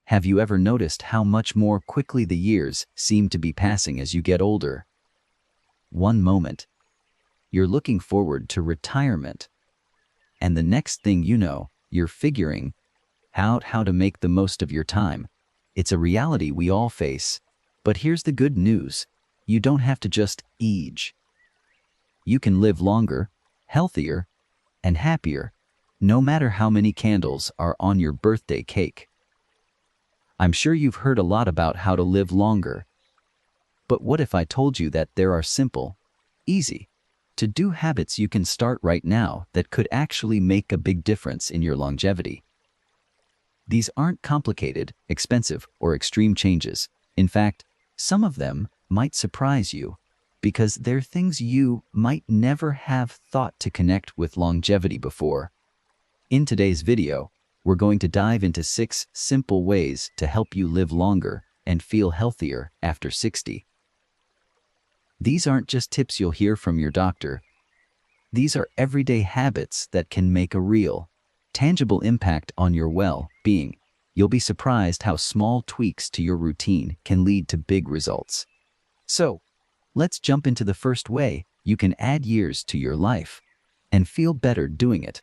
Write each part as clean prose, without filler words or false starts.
Have you ever noticed how much more quickly the years seem to be passing as you get older? One moment, you're looking forward to retirement, and the next thing you know, you're figuring out how to make the most of your time. It's a reality we all face. But here's the good news. You don't have to just age. You can live longer, healthier, and happier, no matter how many candles are on your birthday cake. I'm sure you've heard a lot about how to live longer. But what if I told you that there are simple, easy, to-do habits you can start right now that could actually make a big difference in your longevity? These aren't complicated, expensive, or extreme changes. In fact, some of them might surprise you because they're things you might never have thought to connect with longevity before. In today's video, we're going to dive into 6 simple ways to help you live longer and feel healthier after 60. These aren't just tips you'll hear from your doctor. These are everyday habits that can make a real, tangible impact on your well-being. You'll be surprised how small tweaks to your routine can lead to big results. So, let's jump into the first way you can add years to your life and feel better doing it.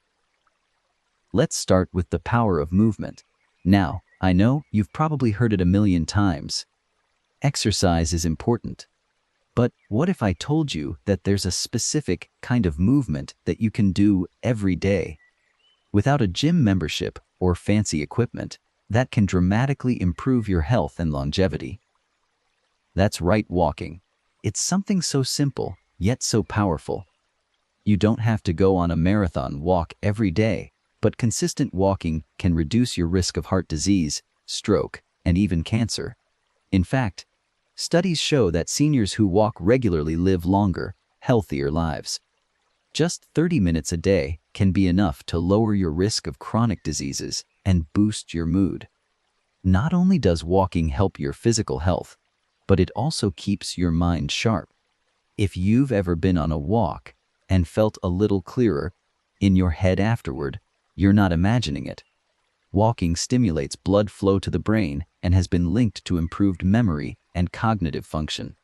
Let's start with the power of movement. Now, I know you've probably heard it a million times. Exercise is important. But what if I told you that there's a specific kind of movement that you can do every day, without a gym membership or fancy equipment, that can dramatically improve your health and longevity? That's right, walking. It's something so simple, yet so powerful. You don't have to go on a marathon walk every day, but consistent walking can reduce your risk of heart disease, stroke, and even cancer. In fact, studies show that seniors who walk regularly live longer, healthier lives. Just 30 minutes a day can be enough to lower your risk of chronic diseases and boost your mood. Not only does walking help your physical health, but it also keeps your mind sharp. If you've ever been on a walk and felt a little clearer in your head afterward, you're not imagining it. Walking stimulates blood flow to the brain and has been linked to improved memory and cognitive function.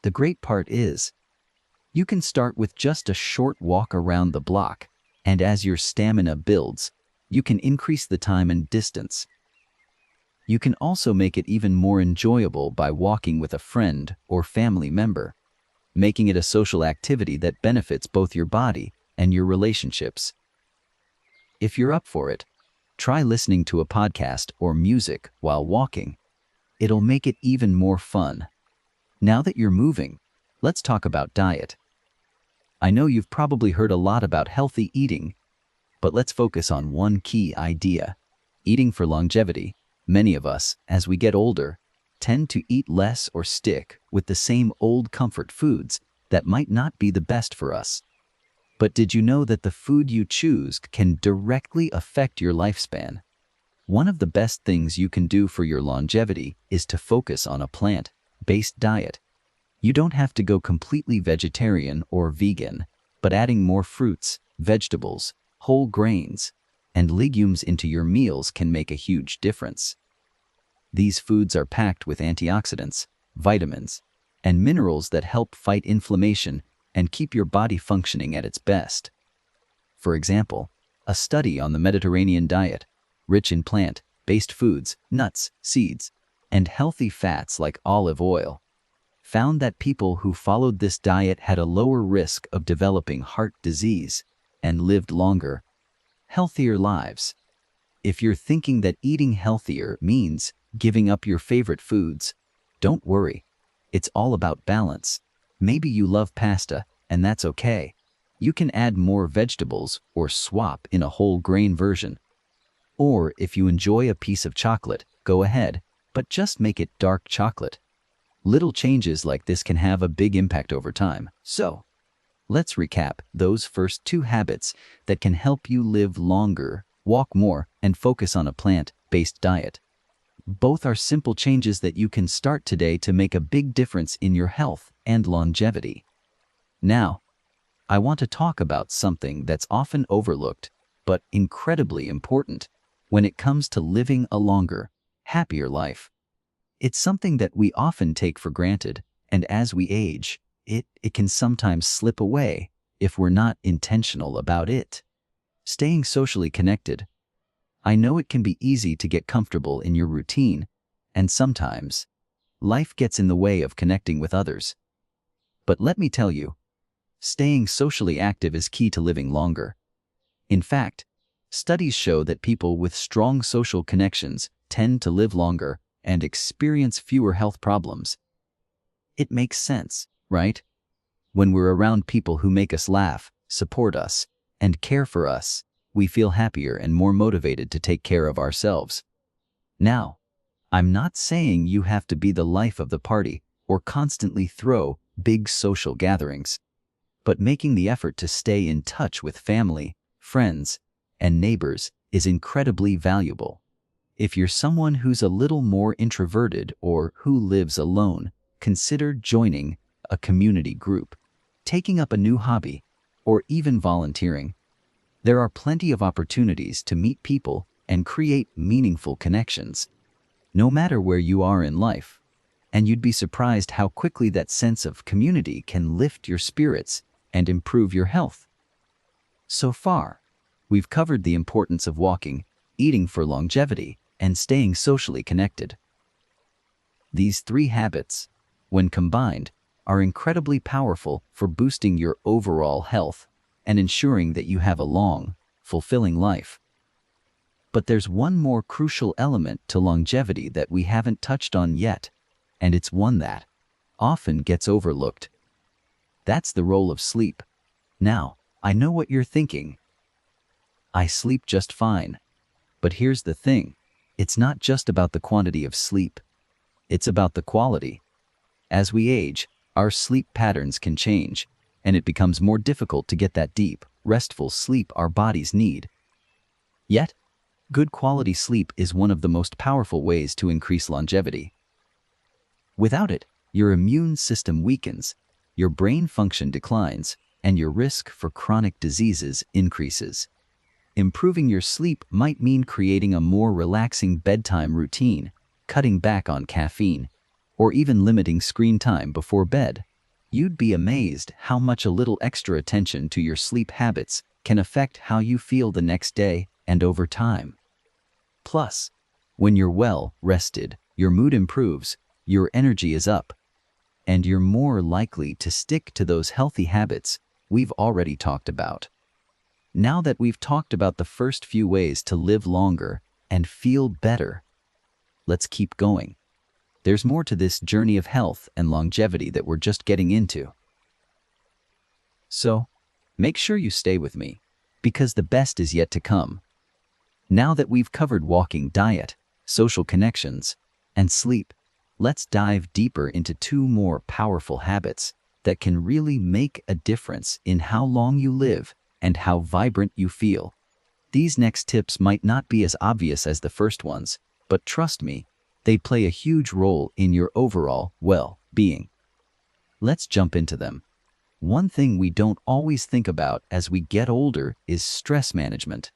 The great part is, you can start with just a short walk around the block, and as your stamina builds, you can increase the time and distance. You can also make it even more enjoyable by walking with a friend or family member, making it a social activity that benefits both your body and your relationships. If you're up for it, try listening to a podcast or music while walking. It'll make it even more fun. Now that you're moving, let's talk about diet. I know you've probably heard a lot about healthy eating, but let's focus on one key idea: eating for longevity. Many of us, as we get older, tend to eat less or stick with the same old comfort foods that might not be the best for us. But did you know that the food you choose can directly affect your lifespan? One of the best things you can do for your longevity is to focus on a plant-based diet. You don't have to go completely vegetarian or vegan, but adding more fruits, vegetables, whole grains, and legumes into your meals can make a huge difference. These foods are packed with antioxidants, vitamins, and minerals that help fight inflammation and keep your body functioning at its best. For example, a study on the Mediterranean diet, rich in plant-based foods, nuts, seeds, and healthy fats like olive oil, found that people who followed this diet had a lower risk of developing heart disease and lived longer, healthier lives. If you're thinking that eating healthier means giving up your favorite foods, don't worry. It's all about balance. Maybe you love pasta, and that's okay. You can add more vegetables or swap in a whole grain version. Or if you enjoy a piece of chocolate, go ahead, but just make it dark chocolate. Little changes like this can have a big impact over time. So, let's recap those first 2 habits that can help you live longer, walk more, and focus on a plant-based diet. Both are simple changes that you can start today to make a big difference in your health and longevity. Now, I want to talk about something that's often overlooked, but incredibly important when it comes to living a longer, happier life. It's something that we often take for granted, and as we age, it can sometimes slip away if we're not intentional about it. Staying socially connected. I know it can be easy to get comfortable in your routine, and sometimes life gets in the way of connecting with others. But let me tell you, staying socially active is key to living longer. In fact, studies show that people with strong social connections tend to live longer and experience fewer health problems. It makes sense, right? When we're around people who make us laugh, support us, and care for us, we feel happier and more motivated to take care of ourselves. Now, I'm not saying you have to be the life of the party or constantly throw big social gatherings, but making the effort to stay in touch with family, friends, and neighbors is incredibly valuable. If you're someone who's a little more introverted or who lives alone, consider joining a community group, taking up a new hobby, or even volunteering. There are plenty of opportunities to meet people and create meaningful connections, no matter where you are in life. And you'd be surprised how quickly that sense of community can lift your spirits and improve your health. So far, we've covered the importance of walking, eating for longevity, and staying socially connected. These three habits, when combined, are incredibly powerful for boosting your overall health and ensuring that you have a long, fulfilling life. But there's one more crucial element to longevity that we haven't touched on yet, and it's one that often gets overlooked. That's the role of sleep. Now, I know what you're thinking. I sleep just fine. But here's the thing. It's not just about the quantity of sleep. It's about the quality. As we age, our sleep patterns can change, and it becomes more difficult to get that deep, restful sleep our bodies need. Yet, good quality sleep is one of the most powerful ways to increase longevity. Without it, your immune system weakens, your brain function declines, and your risk for chronic diseases increases. Improving your sleep might mean creating a more relaxing bedtime routine, cutting back on caffeine, or even limiting screen time before bed. You'd be amazed how much a little extra attention to your sleep habits can affect how you feel the next day and over time. Plus, when you're well rested, your mood improves, your energy is up, and you're more likely to stick to those healthy habits we've already talked about. Now that we've talked about the first few ways to live longer and feel better, let's keep going. There's more to this journey of health and longevity that we're just getting into. So, make sure you stay with me, because the best is yet to come. Now that we've covered walking, diet, social connections, and sleep, let's dive deeper into two more powerful habits that can really make a difference in how long you live and how vibrant you feel. These next tips might not be as obvious as the first ones, but trust me, they play a huge role in your overall well-being. Let's jump into them. One thing we don't always think about as we get older is stress management.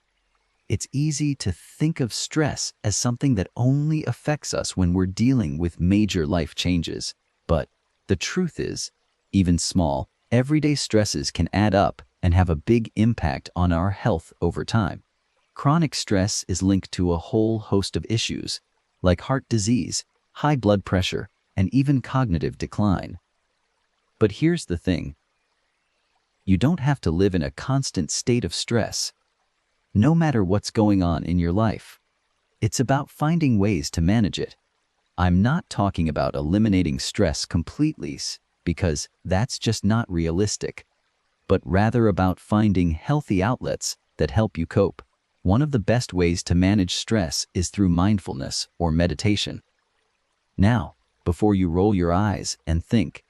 It's easy to think of stress as something that only affects us when we're dealing with major life changes. But the truth is, even small, everyday stresses can add up and have a big impact on our health over time. Chronic stress is linked to a whole host of issues, like heart disease, high blood pressure, and even cognitive decline. But here's the thing. You don't have to live in a constant state of stress, no matter what's going on in your life. It's about finding ways to manage it. I'm not talking about eliminating stress completely, because that's just not realistic, but rather about finding healthy outlets that help you cope. One of the best ways to manage stress is through mindfulness or meditation. Now, before you roll your eyes and think,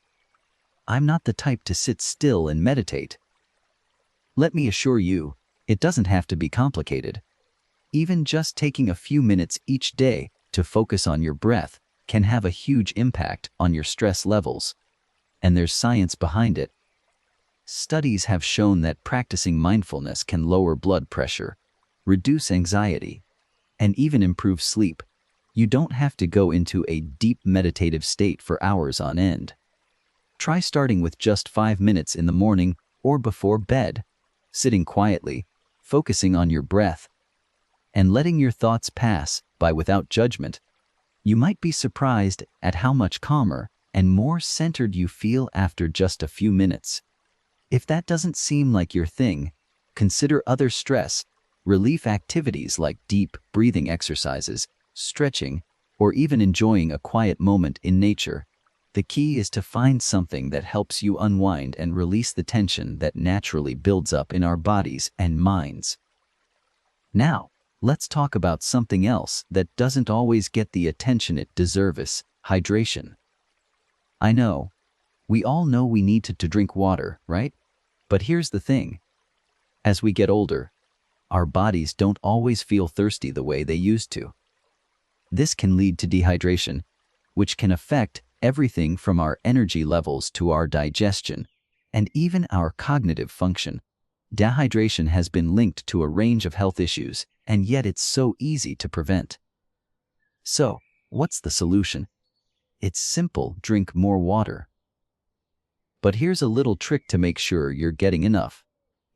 "I'm not the type to sit still and meditate," let me assure you, it doesn't have to be complicated. Even just taking a few minutes each day to focus on your breath can have a huge impact on your stress levels. And there's science behind it. Studies have shown that practicing mindfulness can lower blood pressure, reduce anxiety, and even improve sleep. You don't have to go into a deep meditative state for hours on end. Try starting with just 5 minutes in the morning or before bed, sitting quietly, focusing on your breath, and letting your thoughts pass by without judgment. You might be surprised at how much calmer and more centered you feel after just a few minutes. If that doesn't seem like your thing, consider other stress relief activities like deep breathing exercises, stretching, or even enjoying a quiet moment in nature. The key is to find something that helps you unwind and release the tension that naturally builds up in our bodies and minds. Now, let's talk about something else that doesn't always get the attention it deserves: hydration. I know, we all know we need to drink water, right? But here's the thing. As we get older, our bodies don't always feel thirsty the way they used to. This can lead to dehydration, which can affect everything from our energy levels to our digestion and even our cognitive function. Dehydration has been linked to a range of health issues, and yet it's so easy to prevent. So, what's the solution? It's simple: drink more water. But here's a little trick to make sure you're getting enough.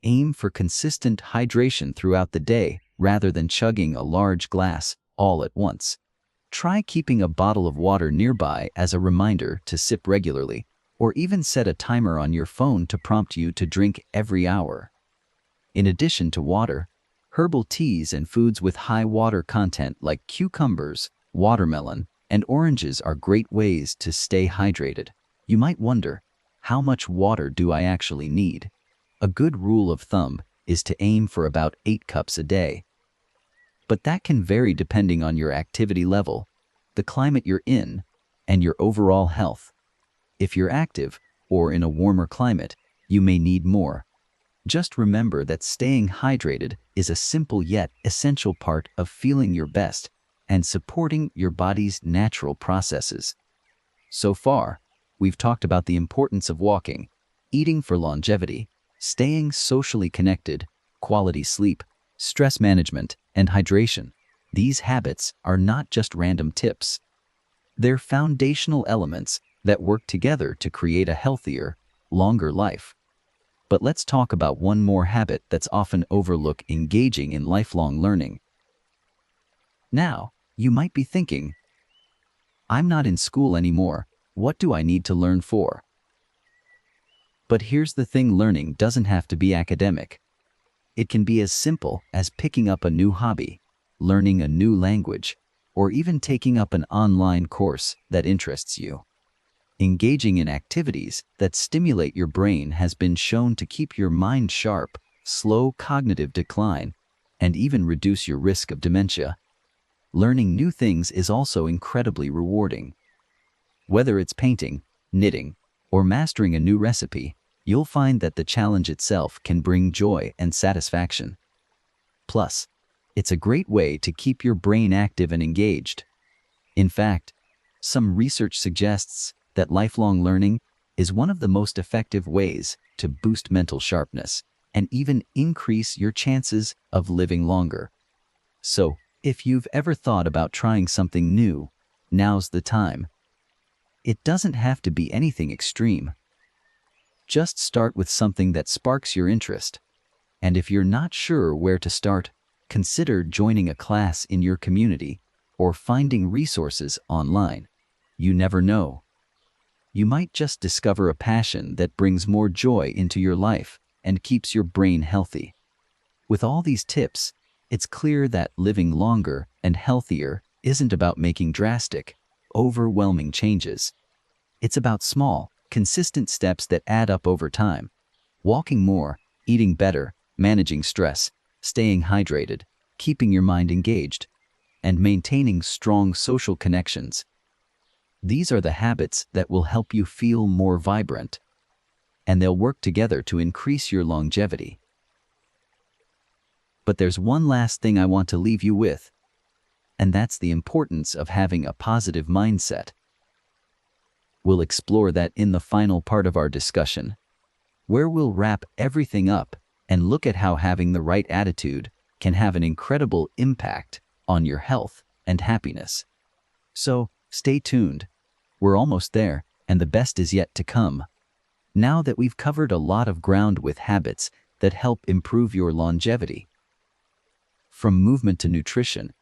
Aim for consistent hydration throughout the day rather than chugging a large glass all at once. Try keeping a bottle of water nearby as a reminder to sip regularly, or even set a timer on your phone to prompt you to drink every hour. In addition to water, herbal teas and foods with high water content like cucumbers, watermelon, and oranges are great ways to stay hydrated. You might wonder, how much water do I actually need? A good rule of thumb is to aim for about 8 cups a day. But that can vary depending on your activity level, the climate you're in, and your overall health. If you're active or in a warmer climate, you may need more. Just remember that staying hydrated is a simple yet essential part of feeling your best and supporting your body's natural processes. So far, we've talked about the importance of walking, eating for longevity, staying socially connected, quality sleep, stress management, and hydration. These habits are not just random tips. They're foundational elements that work together to create a healthier, longer life. But let's talk about one more habit that's often overlooked: engaging in lifelong learning. Now, you might be thinking, I'm not in school anymore. What do I need to learn for? But here's the thing: learning doesn't have to be academic. It can be as simple as picking up a new hobby, learning a new language, or even taking up an online course that interests you. Engaging in activities that stimulate your brain has been shown to keep your mind sharp, slow cognitive decline, and even reduce your risk of dementia. Learning new things is also incredibly rewarding. Whether it's painting, knitting, or mastering a new recipe, you'll find that the challenge itself can bring joy and satisfaction. Plus, it's a great way to keep your brain active and engaged. In fact, some research suggests that lifelong learning is one of the most effective ways to boost mental sharpness and even increase your chances of living longer. So, if you've ever thought about trying something new, now's the time. It doesn't have to be anything extreme. Just start with something that sparks your interest. And if you're not sure where to start, consider joining a class in your community or finding resources online. You never know. You might just discover a passion that brings more joy into your life and keeps your brain healthy. With all these tips, it's clear that living longer and healthier isn't about making drastic, overwhelming changes. It's about small, consistent steps that add up over time. Walking more, eating better, managing stress, staying hydrated, keeping your mind engaged, and maintaining strong social connections. These are the habits that will help you feel more vibrant, and they'll work together to increase your longevity. But there's one last thing I want to leave you with, and that's the importance of having a positive mindset. We'll explore that in the final part of our discussion, where we'll wrap everything up and look at how having the right attitude can have an incredible impact on your health and happiness. So, stay tuned. We're almost there, and the best is yet to come. Now that we've covered a lot of ground with habits that help improve your longevity, from movement to nutrition,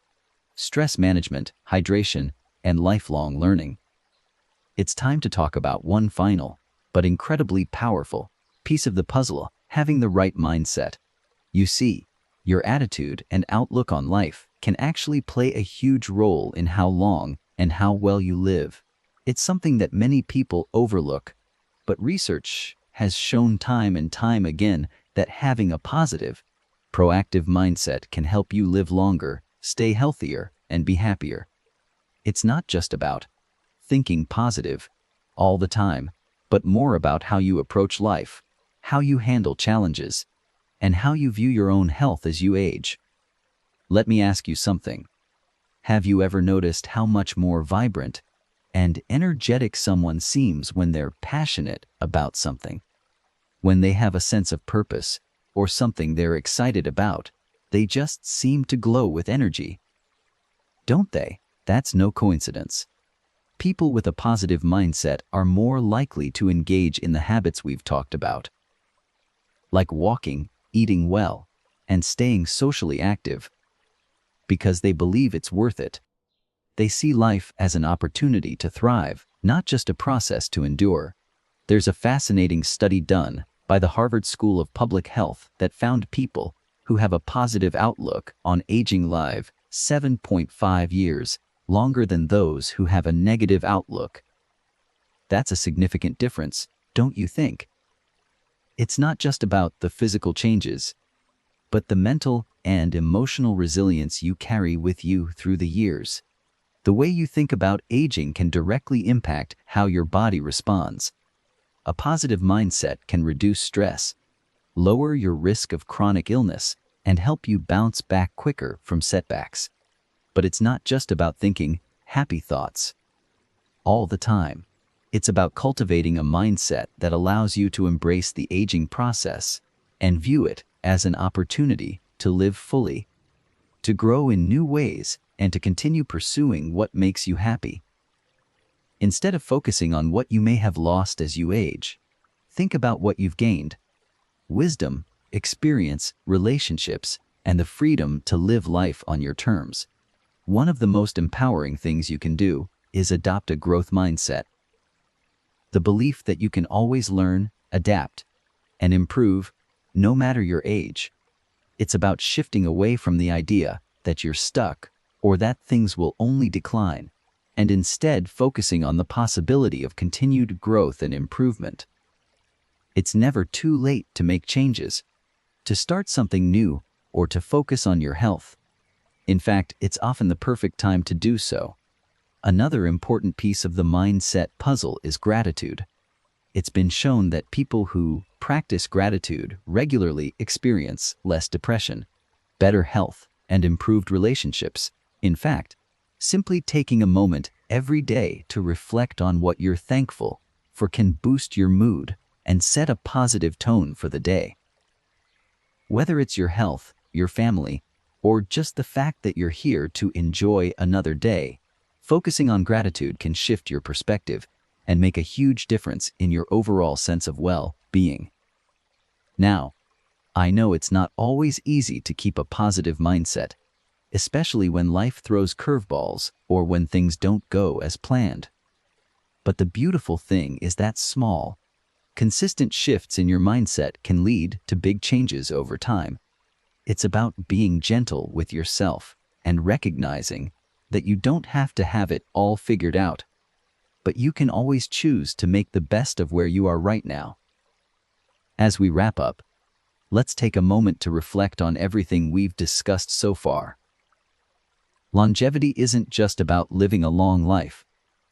stress management, hydration, and lifelong learning, it's time to talk about one final, but incredibly powerful, piece of the puzzle: having the right mindset. You see, your attitude and outlook on life can actually play a huge role in how long and how well you live. It's something that many people overlook, but research has shown time and time again that having a positive, proactive mindset can help you live longer, stay healthier, and be happier. It's not just about thinking positive all the time, but more about how you approach life, how you handle challenges, and how you view your own health as you age. Let me ask you something. Have you ever noticed how much more vibrant and energetic someone seems when they're passionate about something? When they have a sense of purpose or something they're excited about, they just seem to glow with energy. Don't they? That's no coincidence. People with a positive mindset are more likely to engage in the habits we've talked about, like walking, eating well, and staying socially active, because they believe it's worth it. They see life as an opportunity to thrive, not just a process to endure. There's a fascinating study done by the Harvard School of Public Health that found people who have a positive outlook on aging live 7.5 years longer than those who have a negative outlook. That's a significant difference, don't you think? It's not just about the physical changes, but the mental and emotional resilience you carry with you through the years. The way you think about aging can directly impact how your body responds. A positive mindset can reduce stress, lower your risk of chronic illness, and help you bounce back quicker from setbacks. But it's not just about thinking happy thoughts all the time. It's about cultivating a mindset that allows you to embrace the aging process and view it as an opportunity to live fully, to grow in new ways, and to continue pursuing what makes you happy. Instead of focusing on what you may have lost as you age, think about what you've gained: wisdom, experience, relationships, and the freedom to live life on your terms. One of the most empowering things you can do is adopt a growth mindset. The belief that you can always learn, adapt, and improve, no matter your age. It's about shifting away from the idea that you're stuck or that things will only decline, and instead focusing on the possibility of continued growth and improvement. It's never too late to make changes, to start something new, or to focus on your health. In fact, it's often the perfect time to do so. Another important piece of the mindset puzzle is gratitude. It's been shown that people who practice gratitude regularly experience less depression, better health, and improved relationships. In fact, simply taking a moment every day to reflect on what you're thankful for can boost your mood and set a positive tone for the day. Whether it's your health, your family, or just the fact that you're here to enjoy another day, focusing on gratitude can shift your perspective and make a huge difference in your overall sense of well-being. Now, I know it's not always easy to keep a positive mindset, especially when life throws curveballs or when things don't go as planned. But the beautiful thing is that small, consistent shifts in your mindset can lead to big changes over time. It's about being gentle with yourself and recognizing that you don't have to have it all figured out, but you can always choose to make the best of where you are right now. As we wrap up, let's take a moment to reflect on everything we've discussed so far. Longevity isn't just about living a long life.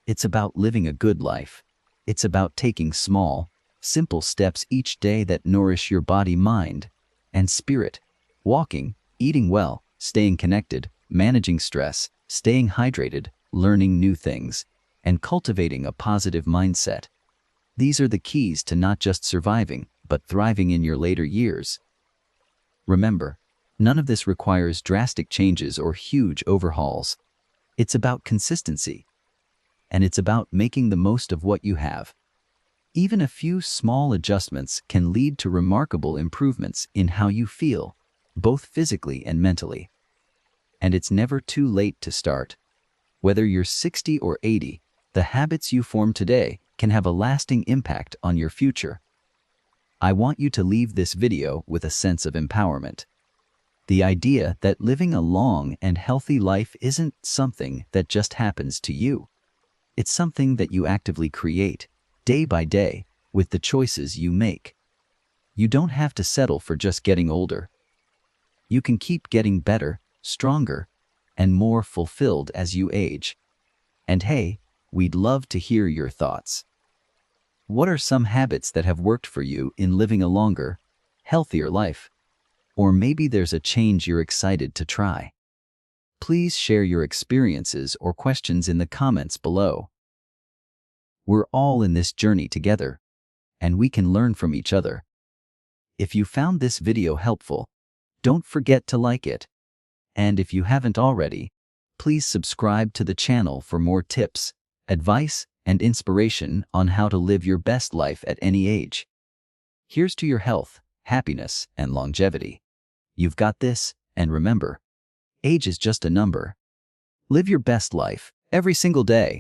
It's about living a good life. It's about taking small, simple steps each day that nourish your body, mind, and spirit. Walking, eating well, staying connected, managing stress, staying hydrated, learning new things, and cultivating a positive mindset. These are the keys to not just surviving, but thriving in your later years. Remember, none of this requires drastic changes or huge overhauls. It's about consistency, and it's about making the most of what you have. Even a few small adjustments can lead to remarkable improvements in how you feel, both physically and mentally. And it's never too late to start. Whether you're 60 or 80, the habits you form today can have a lasting impact on your future. I want you to leave this video with a sense of empowerment. The idea that living a long and healthy life isn't something that just happens to you. It's something that you actively create, day by day, with the choices you make. You don't have to settle for just getting older. You can keep getting better, stronger, and more fulfilled as you age. And hey, we'd love to hear your thoughts. What are some habits that have worked for you in living a longer, healthier life? Or maybe there's a change you're excited to try. Please share your experiences or questions in the comments below. We're all in this journey together, and we can learn from each other. If you found this video helpful, don't forget to like it. And if you haven't already, please subscribe to the channel for more tips, advice, and inspiration on how to live your best life at any age. Here's to your health, happiness, and longevity. You've got this, and remember, age is just a number. Live your best life every single day.